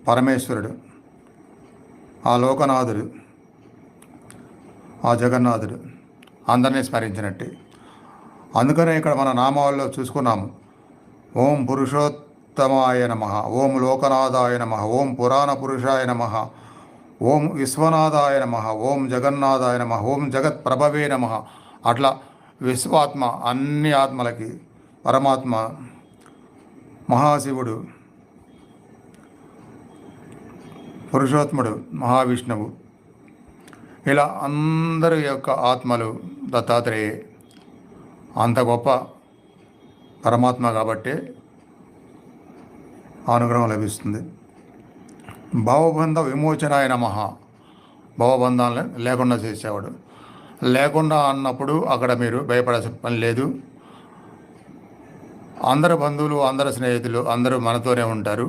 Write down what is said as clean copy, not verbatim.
పరమేశ్వరుడు, ఆ లోకనాథుడు, ఆ జగన్నాథుడు అందరినీ స్మరించినట్టే. అందుకనే ఇక్కడ మన నామాల్లో చూసుకున్నాము. ఓం పురుషోత్తమాయ నమః, ఓం లోకనాథాయ నమః, ఓం పురాణ పురుషాయ నమః, ఓం విశ్వనాథాయ నమః, ఓం జగన్నాథాయ నమః, ఓం జగత్ ప్రభవే నమః. అట్లా విశ్వాత్మ అన్ని ఆత్మలకి, పరమాత్మ, మహాశివుడు, పురుషోత్తముడు, మహావిష్ణువు, ఇలా అందరి యొక్క ఆత్మలు దత్తాత్రేయ. అంత గొప్ప పరమాత్మ కాబట్టి అనుగ్రహం లభిస్తుంది. భవబంధ విమోచనాయ నమః, భవబంధాలను లేకుండా చేసేవాడు. లేకుండా అన్నప్పుడు అక్కడ మీరు భయపడాల్సిన పని లేదు. అందరు బంధువులు, అందరు స్నేహితులు అందరూ మనతోనే ఉంటారు.